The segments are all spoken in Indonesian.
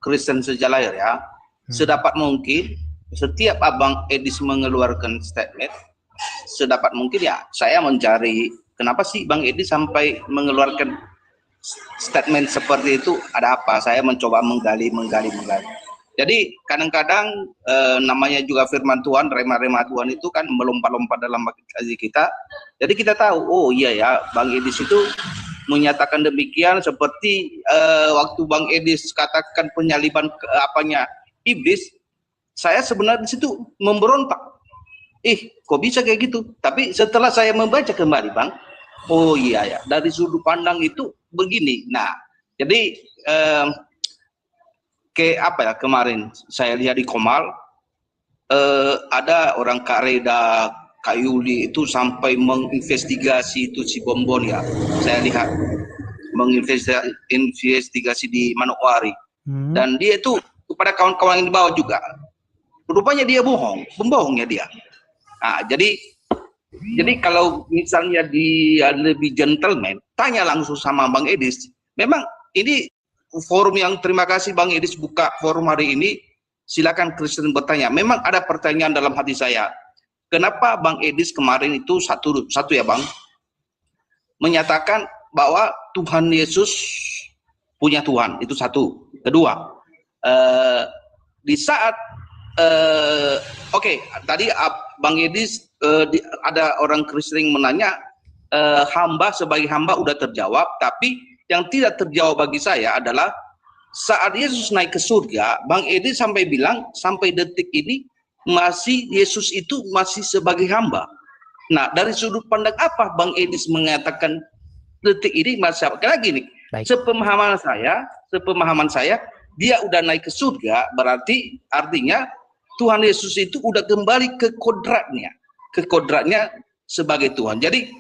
Kristen sejak lahir ya, sedapat mungkin setiap Abang Edis mengeluarkan statement, sedapat mungkin ya saya mencari kenapa sih Bang Edis sampai mengeluarkan statement seperti itu, ada apa? Saya mencoba menggali. Jadi kadang-kadang namanya juga firman Tuhan, rema-rema Tuhan itu kan melompat-lompat dalam hati kita. Jadi kita tahu, oh iya ya, Bang Edis itu menyatakan demikian seperti waktu Bang Edis katakan penyaliban iblis, saya sebenarnya di situ memberontak. Kok bisa kayak gitu? Tapi setelah saya membaca kembali, Bang, oh iya ya, dari sudut pandang itu begini. Nah, jadi kemarin saya lihat di Komal, ada orang Kak Reda, Kak Yuli itu sampai menginvestigasi itu si Bombon ya. Saya lihat menginvestigasi di Manokwari. Dan dia itu kepada kawan-kawan yang di bawah juga. Rupanya dia pembohongnya dia. Nah, jadi kalau misalnya dia lebih gentleman, tanya langsung sama Bang Edis. Memang ini forum yang terima kasih Bang Edis buka forum hari ini. Silakan Kristen bertanya. Memang ada pertanyaan dalam hati saya. Kenapa Bang Edis kemarin itu satu ya Bang, menyatakan bahwa Tuhan Yesus punya Tuhan, itu satu. Kedua, di saat tadi Bang Edis ada orang Kristen menanya, hamba sebagai hamba udah terjawab, tapi yang tidak terjawab bagi saya adalah saat Yesus naik ke surga, Bang Edis sampai bilang sampai detik ini masih Yesus itu masih sebagai hamba. Nah, dari sudut pandang apa Bang Edis mengatakan detik ini masih apa? Karena gini, sepemahaman saya dia udah naik ke surga, berarti artinya Tuhan Yesus itu udah kembali ke kodratnya sebagai Tuhan. Jadi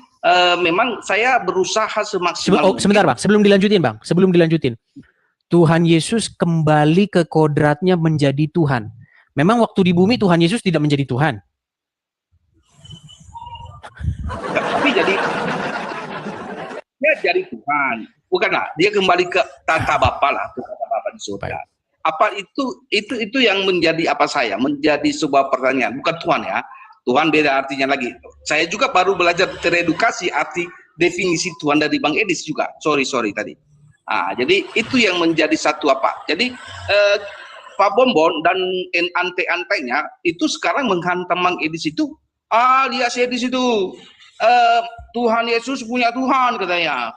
memang saya berusaha semaksimal mungkin. Sebentar Bang, sebelum dilanjutin. Tuhan Yesus kembali ke kodratnya menjadi Tuhan. Memang waktu di bumi Tuhan Yesus tidak menjadi Tuhan. Tapi dia jadi Tuhan. Bukanlah, dia kembali ke tata Bapa lah, ke tata Bapa di surga. Apa itu yang menjadi menjadi sebuah pertanyaan, bukan Tuhan ya. Tuhan beda artinya lagi. Saya juga baru belajar teredukasi arti definisi Tuhan dari Bang Edis juga. Sorry tadi. Jadi itu yang menjadi satu Jadi Pak Bombon dan ante-antenya itu sekarang menghantam Bang Edis itu. Lihat si Edis itu. Tuhan Yesus punya Tuhan katanya.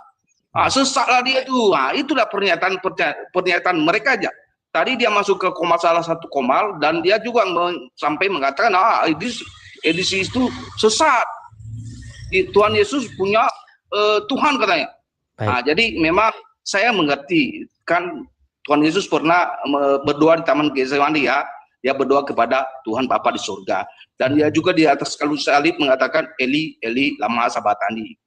Sesatlah dia itu. Itulah pernyataan mereka aja. Tadi dia masuk ke salah satu komal dan dia juga sampai mengatakan Edis itu sesat. Tuhan Yesus punya Tuhan katanya. Jadi memang saya mengerti kan Tuhan Yesus pernah berdoa di Taman Getsemani ya. Dia berdoa kepada Tuhan Bapa di surga. Dan dia juga di atas kayu salib mengatakan Eli, Eli, lama sabatani.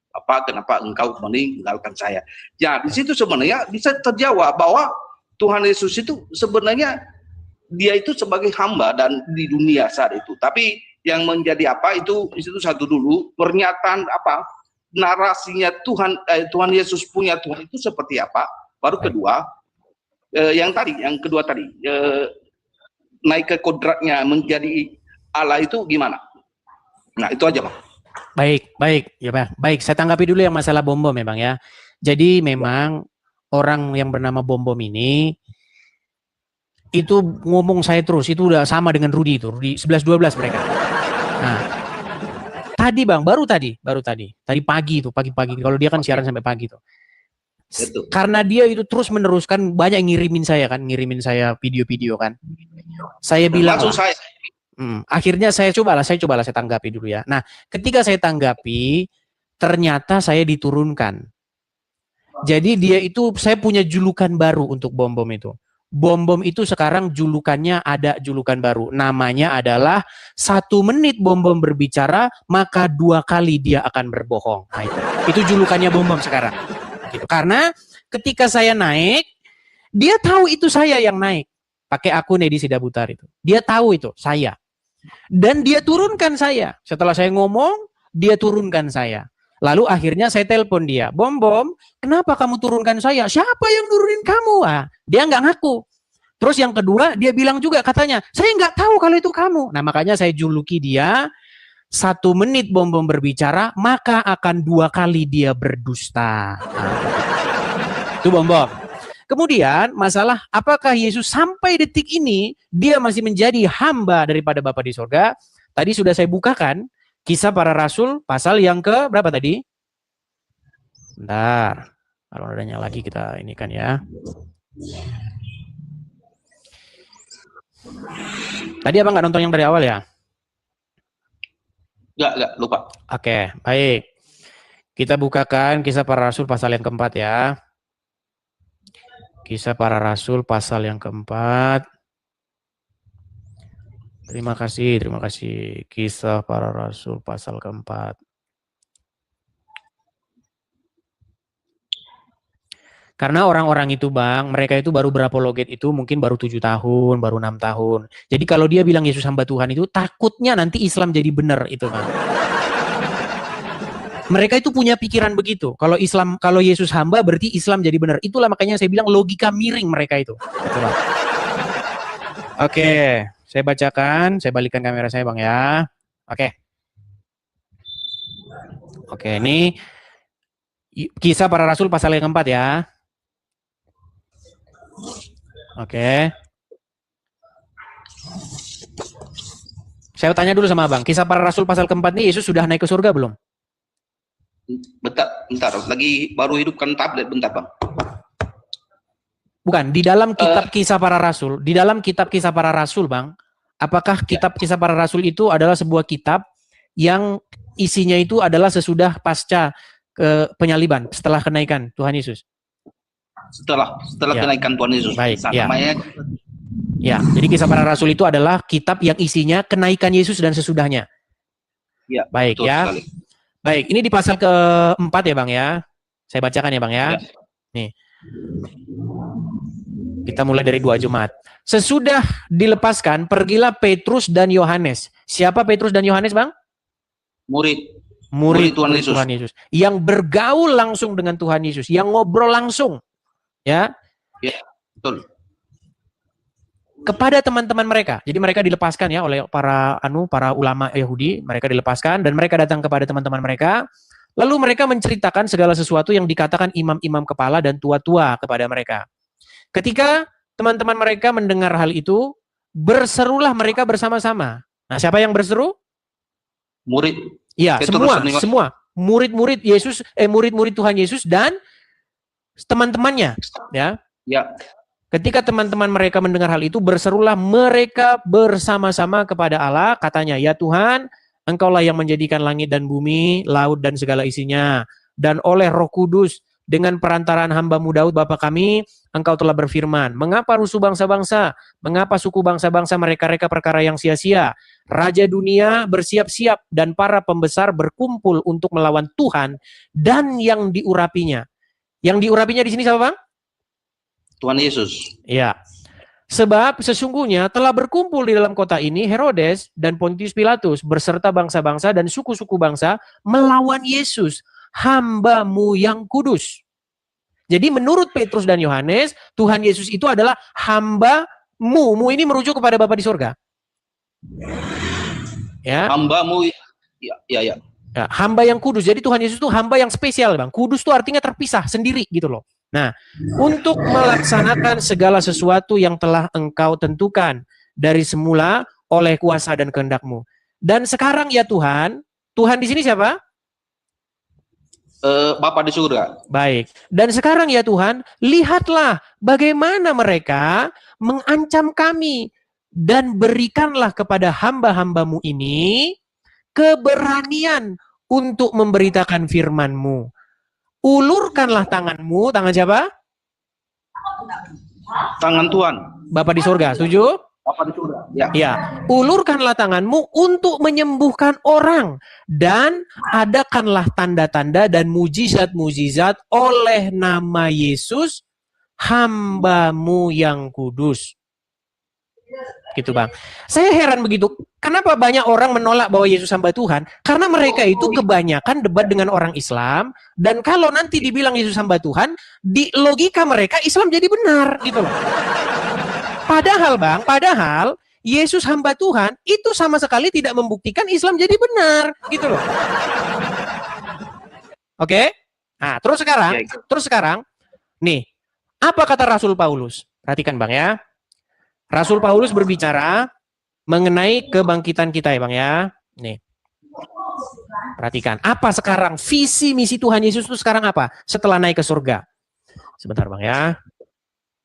Kenapa engkau meninggalkan saya? Ya, di situ sebenarnya bisa terjawab bahwa Tuhan Yesus itu sebenarnya dia itu sebagai hamba dan di dunia saat itu. Tapi yang menjadi itu satu dulu, pernyataan narasinya Tuhan Yesus punya Tuhan itu seperti apa. Baru kedua, yang kedua tadi naik ke kodratnya menjadi Allah itu gimana? Nah, itu aja, Bang. Baik ya, Bang. Baik, saya tanggapi dulu yang masalah bom-bom ya, Bang ya. Jadi memang orang yang bernama bom-bom ini itu ngomong saya terus, itu udah sama dengan Rudi 11-12 mereka. Nah, tadi Bang, baru tadi pagi kalau dia kan siaran sampai pagi tuh. Betul. Karena dia itu terus meneruskan, banyak ngirimin saya video-video kan. Saya bilang akhirnya saya cobalah saya tanggapi dulu ya. Nah, ketika saya tanggapi, ternyata saya diturunkan. Jadi dia itu, saya punya julukan baru untuk bom-bom itu. Bom-bom itu sekarang julukannya ada julukan baru. Namanya adalah 1 menit bom-bom berbicara, maka 2 kali dia akan berbohong. Nah, itu julukannya bom-bom sekarang. Gitu. Karena ketika saya naik, dia tahu itu saya yang naik. Pakai akun Edi Sidabutar itu. Dia tahu itu saya. Dan dia turunkan saya. Setelah saya ngomong, dia turunkan saya. Lalu akhirnya saya telepon dia. Bom, kenapa kamu turunkan saya? Siapa yang nurunin kamu? Dia nggak ngaku. Terus yang kedua, dia bilang juga katanya, saya nggak tahu kalau itu kamu. Nah, makanya saya juluki dia, 1 menit Bom Bom berbicara, maka akan 2 kali dia berdusta. Nah, itu Bom Bom. Kemudian masalah apakah Yesus sampai detik ini dia masih menjadi hamba daripada Bapa di sorga? Tadi sudah saya bukakan Kisah Para Rasul pasal yang ke berapa tadi? Bentar. Kalau adanya lagi kita ini kan ya. Tadi apa nggak nonton yang dari awal ya? Enggak, lupa. Oke, baik. Kita bukakan Kisah Para Rasul pasal yang keempat ya. Kisah Para Rasul pasal yang keempat. Terima kasih. Kisah Para Rasul pasal keempat. Karena orang-orang itu Bang, mereka itu baru berapologet itu mungkin baru 7 tahun, baru 6 tahun. Jadi kalau dia bilang Yesus hamba Tuhan itu takutnya nanti Islam jadi benar itu Bang. Mereka itu punya pikiran begitu. Kalau Yesus hamba berarti Islam jadi benar. Itulah makanya saya bilang logika miring mereka itu. Itulah. Oke, saya bacakan, saya balikkan kamera saya Bang ya. Oke, ini Kisah Para Rasul pasal yang keempat ya. Oke. Saya tanya dulu sama Abang, Kisah Para Rasul pasal keempat ini Yesus sudah naik ke surga belum? Bentar, lagi baru hidupkan tablet, bentar Bang. Bukan, di dalam kitab Kisah Para Rasul, di dalam kitab Kisah Para Rasul Bang, apakah kitab Kisah Para Rasul itu adalah sebuah kitab yang isinya itu adalah sesudah pasca penyaliban, setelah kenaikan Tuhan Yesus? Setelah ya. Kenaikan Tuhan Yesus. Baik, ya. Namanya ya, jadi Kisah Para Rasul itu adalah kitab yang isinya kenaikan Yesus dan sesudahnya. Ya, baik ya. Sekali. Baik, ini di pasal keempat ya Bang ya. Saya bacakan ya Bang ya. Nih. Kita mulai dari 2 Jumat. Sesudah dilepaskan, pergilah Petrus dan Yohanes. Siapa Petrus dan Yohanes Bang? Murid Tuhan Yesus. Yang bergaul langsung dengan Tuhan Yesus, yang ngobrol langsung. Ya, betul. Kepada teman-teman mereka. Jadi mereka dilepaskan ya oleh para ulama Yahudi, mereka dilepaskan dan mereka datang kepada teman-teman mereka. Lalu mereka menceritakan segala sesuatu yang dikatakan imam-imam kepala dan tua-tua kepada mereka. Ketika teman-teman mereka mendengar hal itu, berserulah mereka bersama-sama. Nah, siapa yang berseru? Murid. Iya, semua murid-murid Yesus, murid-murid Tuhan Yesus dan teman-temannya, ya. Ya. Ketika teman-teman mereka mendengar hal itu, berserulah mereka bersama-sama kepada Allah, katanya, ya Tuhan, Engkaulah yang menjadikan langit dan bumi, laut dan segala isinya, dan oleh Roh Kudus, dengan perantaraan hamba-Mu Daud Bapa kami, Engkau telah berfirman, mengapa rusuh bangsa-bangsa, mengapa suku bangsa-bangsa mereka-reka perkara yang sia-sia, raja dunia bersiap-siap, dan para pembesar berkumpul untuk melawan Tuhan, dan yang diurapinya. Yang diurapinya di sini siapa Bang? Tuhan Yesus. Ya. Sebab sesungguhnya telah berkumpul di dalam kota ini Herodes dan Pontius Pilatus beserta bangsa-bangsa dan suku-suku bangsa melawan Yesus, hamba-Mu yang kudus. Jadi menurut Petrus dan Yohanes, Tuhan Yesus itu adalah hamba-Mu. Mu ini merujuk kepada Bapa di sorga. Ya. Hamba-Mu, ya. Ya, hamba yang kudus. Jadi Tuhan Yesus itu hamba yang spesial, Bang. Kudus itu artinya terpisah, sendiri gitu loh. Nah, untuk melaksanakan segala sesuatu yang telah Engkau tentukan dari semula oleh kuasa dan kehendak-Mu. Dan sekarang ya Tuhan, Tuhan di sini siapa? Bapa di surga. Baik. Dan sekarang ya Tuhan, lihatlah bagaimana mereka mengancam kami dan berikanlah kepada hamba-hamba-Mu ini keberanian untuk memberitakan firman-Mu. Ulurkanlah tangan-Mu, tangan siapa? Tangan Tuhan. Bapa di surga, setuju? Bapa di surga. Ya. Ya, ulurkanlah tangan-Mu untuk menyembuhkan orang dan adakanlah tanda-tanda dan mujizat-mujizat oleh nama Yesus, hamba-Mu yang kudus. Gitu Bang. Saya heran begitu. Kenapa banyak orang menolak bahwa Yesus hamba Tuhan? Karena mereka itu kebanyakan debat dengan orang Islam. Dan kalau nanti dibilang Yesus hamba Tuhan, di logika mereka Islam jadi benar gitu loh. Padahal Yesus hamba Tuhan itu sama sekali tidak membuktikan Islam jadi benar, gitu loh. Oke? Nah, terus sekarang, nih, apa kata Rasul Paulus? Perhatikan Bang ya. Rasul Paulus berbicara mengenai kebangkitan kita ya Bang ya. Nih. Perhatikan, apa sekarang visi misi Tuhan Yesus itu sekarang apa? Setelah naik ke surga. Sebentar Bang ya.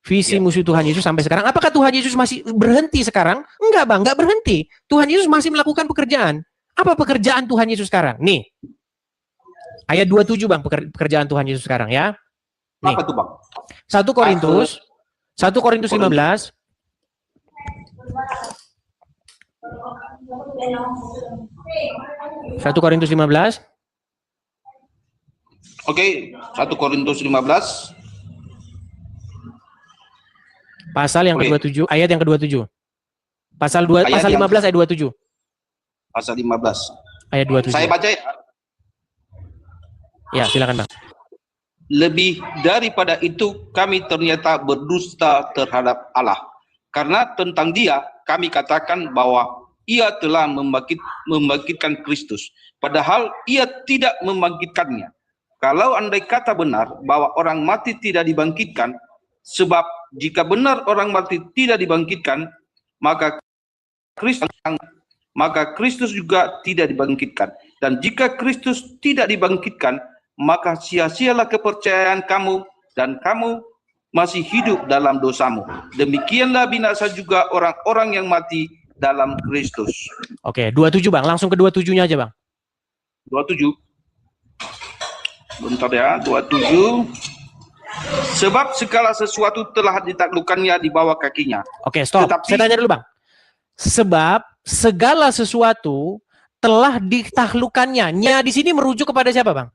Visi misi Tuhan Yesus sampai sekarang. Apakah Tuhan Yesus masih berhenti sekarang? Enggak Bang, enggak berhenti. Tuhan Yesus masih melakukan pekerjaan. Apa pekerjaan Tuhan Yesus sekarang? Nih. Ayat 27 Bang, pekerjaan Tuhan Yesus sekarang ya. Nih. Apa tuh Bang? 1 Korintus 15. Satu Korintus 15. Oke, 1 Korintus 15. Pasal yang ke-27, ayat yang ke-27. Pasal 15 ayat 27. Pasal 15. Ayat 27. Saya baca ya. Ya, silakan Bang. Lebih daripada itu kami ternyata berdusta terhadap Allah. Karena tentang Dia kami katakan bahwa Ia telah membangkitkan Kristus, padahal Ia tidak membangkitkannya. Kalau andai kata benar bahwa orang mati tidak dibangkitkan, sebab jika benar orang mati tidak dibangkitkan, maka Kristus juga tidak dibangkitkan. Dan jika Kristus tidak dibangkitkan, maka sia-sialah kepercayaan kamu dan kamu masih hidup dalam dosamu. Demikianlah binasa juga orang-orang yang mati dalam Kristus. Oke, 27 Bang, langsung ke 27-nya aja Bang. 27. Bentar ya, 27. Sebab segala sesuatu telah ditaklukkannya di bawah kakinya. Oke, stop. Saya tanya dulu Bang. Sebab segala sesuatu telah ditaklukkannya. Nya di sini merujuk kepada siapa Bang?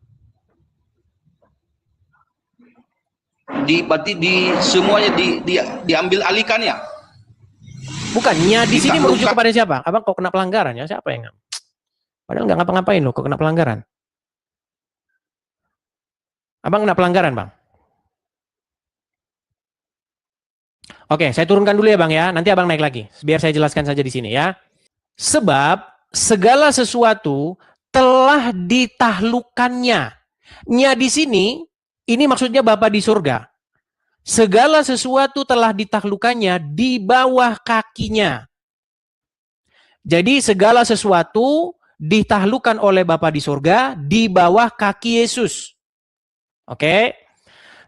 Berarti semuanya diambil alihkannya. Bukan, nya di sini merujuk kepada siapa? Abang kok kena pelanggaran ya? Siapa yang? Padahal nggak ngapa-ngapain loh, kok kena pelanggaran? Abang kena pelanggaran Bang. Oke, saya turunkan dulu ya Bang ya. Nanti Abang naik lagi. Biar saya jelaskan saja di sini ya. Sebab segala sesuatu telah ditaklukkannya. Nya di sini, ini maksudnya Bapa di surga. Segala sesuatu telah ditaklukkannya di bawah kakinya. Jadi segala sesuatu ditaklukkan oleh Bapa di surga di bawah kaki Yesus. Oke.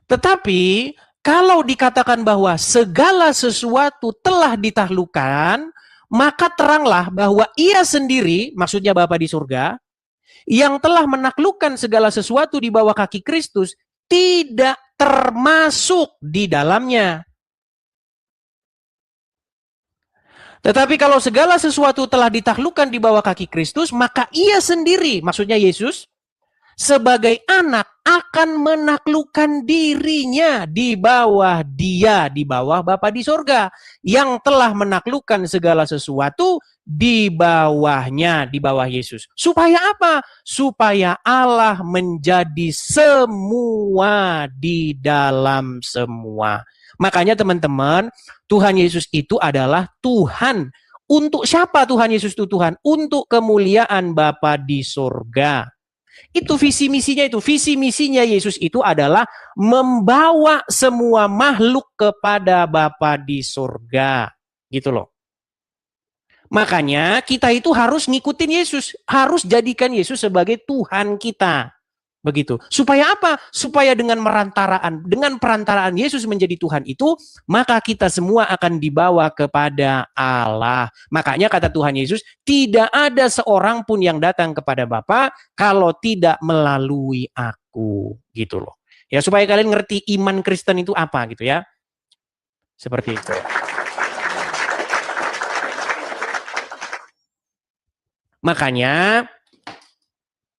Tetapi kalau dikatakan bahwa segala sesuatu telah ditaklukkan, maka teranglah bahwa Ia sendiri, maksudnya Bapa di surga, yang telah menaklukkan segala sesuatu di bawah kaki Kristus, tidak termasuk di dalamnya. Tetapi kalau segala sesuatu telah ditaklukkan di bawah kaki Kristus, maka Ia sendiri, maksudnya Yesus, sebagai anak akan menaklukkan dirinya di bawah Dia, di bawah Bapa di sorga, yang telah menaklukkan segala sesuatu di bawahnya, di bawah Yesus. Supaya apa? Supaya Allah menjadi semua di dalam semua. Makanya teman-teman, Tuhan Yesus itu adalah Tuhan. Untuk siapa Tuhan Yesus itu Tuhan? Untuk kemuliaan Bapa di sorga. Itu visi misinya itu. Visi misinya Yesus itu adalah membawa semua makhluk kepada Bapa di surga. Gitu loh. Makanya kita itu harus ngikutin Yesus. Harus jadikan Yesus sebagai Tuhan kita. Begitu. Supaya apa? Supaya dengan perantaraan Yesus menjadi Tuhan itu, maka kita semua akan dibawa kepada Allah. Makanya kata Tuhan Yesus, tidak ada seorang pun yang datang kepada Bapa kalau tidak melalui aku. Gitu loh. Ya, supaya kalian ngerti iman Kristen itu apa gitu ya. Seperti itu. Makanya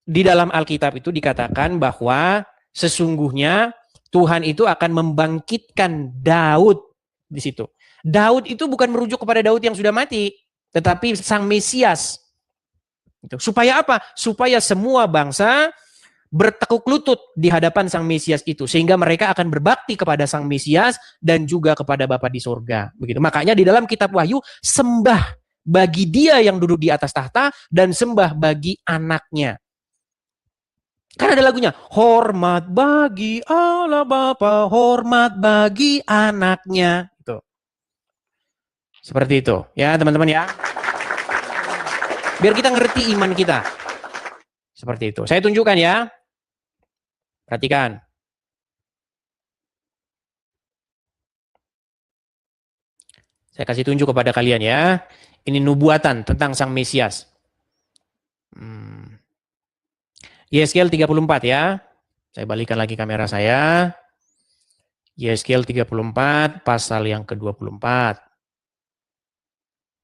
di dalam Alkitab itu dikatakan bahwa sesungguhnya Tuhan itu akan membangkitkan Daud di situ. Daud itu bukan merujuk kepada Daud yang sudah mati, tetapi Sang Mesias. Supaya apa? Supaya semua bangsa bertekuk lutut di hadapan Sang Mesias itu, sehingga mereka akan berbakti kepada Sang Mesias dan juga kepada Bapa di surga. Begitu. Makanya di dalam kitab Wahyu, sembah bagi Dia yang duduk di atas tahta dan sembah bagi anaknya. Kan ada lagunya, hormat bagi Allah Bapa, hormat bagi anaknya. Itu. Seperti itu, ya teman-teman ya. Biar kita ngerti iman kita. Seperti itu. Saya tunjukkan ya. Perhatikan. Saya kasih tunjuk kepada kalian ya. Ini nubuatan tentang Sang Mesias. Yeskel 34 ya. Saya balikan lagi kamera saya. Yeskel 34 pasal yang ke-24.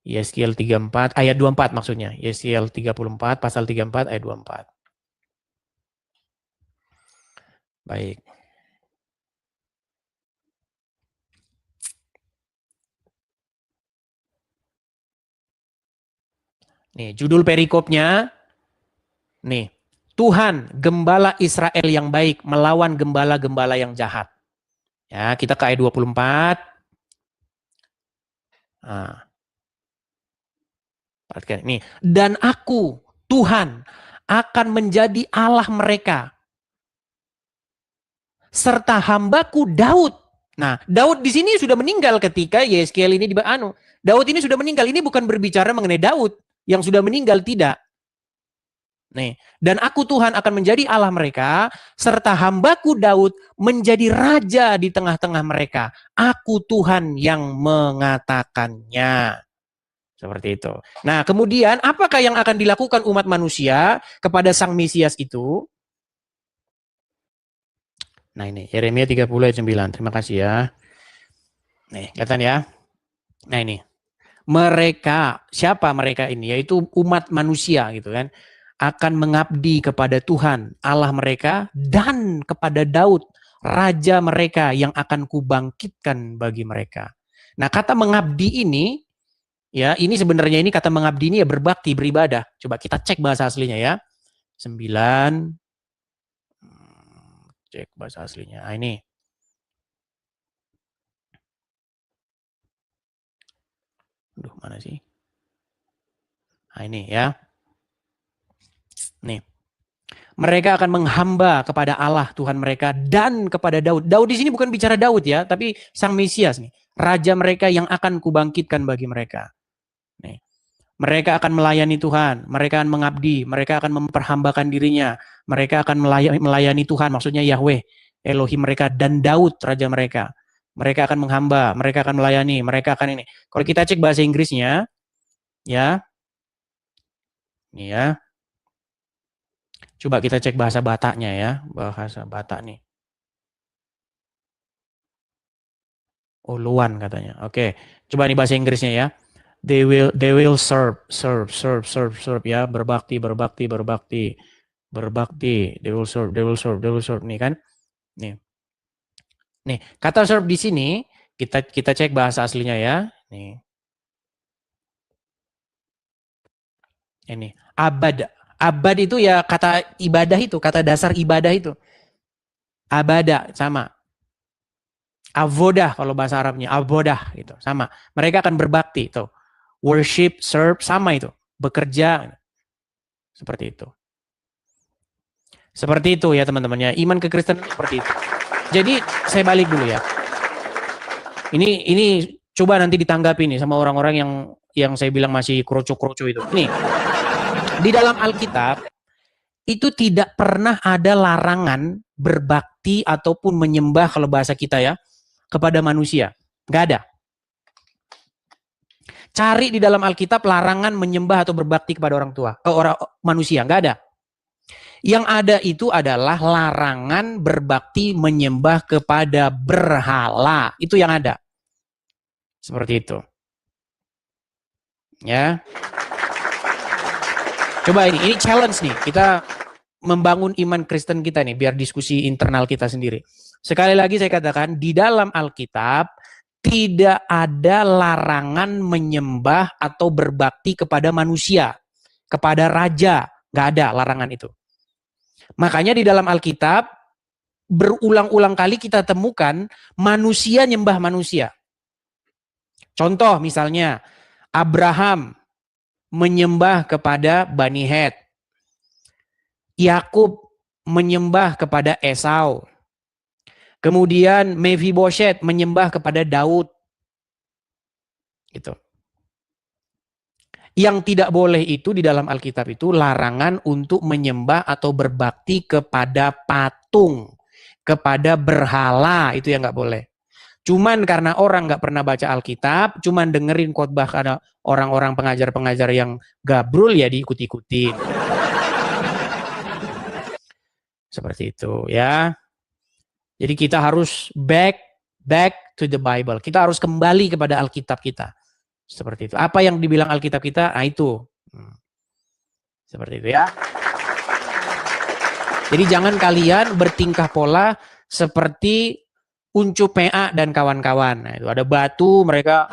Yeskel 34 ayat 24 maksudnya. Yeskel 34 pasal 34 ayat 24. Baik. Nih, judul perikopnya. Nih, Tuhan, gembala Israel yang baik melawan gembala-gembala yang jahat. Ya, kita ke ayat 24. Nah. Perhatikan ini. Dan aku, Tuhan, akan menjadi Allah mereka. Serta hambaku Daud. Nah, Daud di sini sudah meninggal ketika Yeskel ini Daud ini sudah meninggal. Ini bukan berbicara mengenai Daud yang sudah meninggal, tidak. Nih, dan aku Tuhan akan menjadi Allah mereka, serta hambaku Daud menjadi raja di tengah-tengah mereka. Aku Tuhan yang mengatakannya. Seperti itu. Nah, kemudian apakah yang akan dilakukan umat manusia kepada Sang Mesias itu? Nah ini, Yeremia 30 ayat 9. Terima kasih ya. Nih, kelihatan ya. Nah ini. Mereka, siapa mereka ini? Yaitu umat manusia gitu kan. Akan mengabdi kepada Tuhan, Allah mereka, dan kepada Daud, raja mereka yang akan kubangkitkan bagi mereka. Nah, kata mengabdi ini, ya, ini sebenarnya ini kata mengabdi ini ya berbakti, beribadah. Coba kita cek bahasa aslinya ya. 9. Cek bahasa aslinya. Nah, ini. Aduh, mana sih? Nah, ini ya. Nih. Mereka akan menghamba kepada Allah Tuhan mereka dan kepada Daud. Daud di sini bukan bicara Daud ya, tapi Sang Mesias nih. Raja mereka yang akan kubangkitkan bagi mereka. Nih. Mereka akan melayani Tuhan, mereka akan mengabdi, mereka akan memperhambakan dirinya, mereka akan melayani Tuhan, maksudnya Yahweh, Elohim mereka, dan Daud, raja mereka. Mereka akan menghamba, mereka akan melayani, mereka akan ini. Kalau kita cek bahasa Inggrisnya, ya, ini ya. Coba kita cek bahasa Bataknya ya, bahasa Batak nih. Oh, Luan katanya. Oke, coba nih bahasa Inggrisnya ya. They will serve ya, berbakti. They will serve nih kan. Nih, kata serve di sini kita cek bahasa aslinya ya. Nih. Ini abad. Abad itu ya kata ibadah itu, kata dasar ibadah itu. Abada sama. Avodah kalau bahasa Arabnya, avodah gitu, sama. Mereka akan berbakti tuh. Worship, serve, sama itu. Bekerja. Seperti itu. Seperti itu ya teman-teman ya. Iman kekristenan seperti itu. Jadi saya balik dulu ya. Ini coba nanti ditanggapi nih sama orang-orang yang saya bilang masih kroco-kroco itu. Nih, di dalam Alkitab itu tidak pernah ada larangan berbakti ataupun menyembah kalau bahasa kita ya kepada manusia. Nggak ada. Cari di dalam Alkitab larangan menyembah atau berbakti kepada orang tua, orang manusia, nggak ada. Yang ada itu adalah larangan berbakti menyembah kepada berhala. Itu yang ada. Seperti itu. Ya. Coba ini challenge nih. Kita membangun iman Kristen kita nih biar diskusi internal kita sendiri. Sekali lagi saya katakan di dalam Alkitab tidak ada larangan menyembah atau berbakti kepada manusia, kepada raja, nggak ada larangan itu. Makanya di dalam Alkitab berulang-ulang kali kita temukan manusia nyembah manusia. Contoh misalnya Abraham menyembah kepada Bani Het. Yakub menyembah kepada Esau. Kemudian Mephibosheth menyembah kepada Daud. Gitu. Yang tidak boleh itu di dalam Alkitab itu larangan untuk menyembah atau berbakti kepada patung, kepada berhala, itu yang nggak boleh. Cuman karena orang nggak pernah baca Alkitab, cuman dengerin khotbah karena orang-orang pengajar-pengajar yang gabrul ya diikut-ikutin. Seperti itu ya. Jadi kita harus back to the Bible. Kita harus kembali kepada Alkitab kita. Seperti itu. Apa yang dibilang Alkitab kita? Nah itu. Seperti itu ya. Jadi jangan kalian bertingkah pola seperti Uncu PA dan kawan-kawan. Nah, itu ada batu, mereka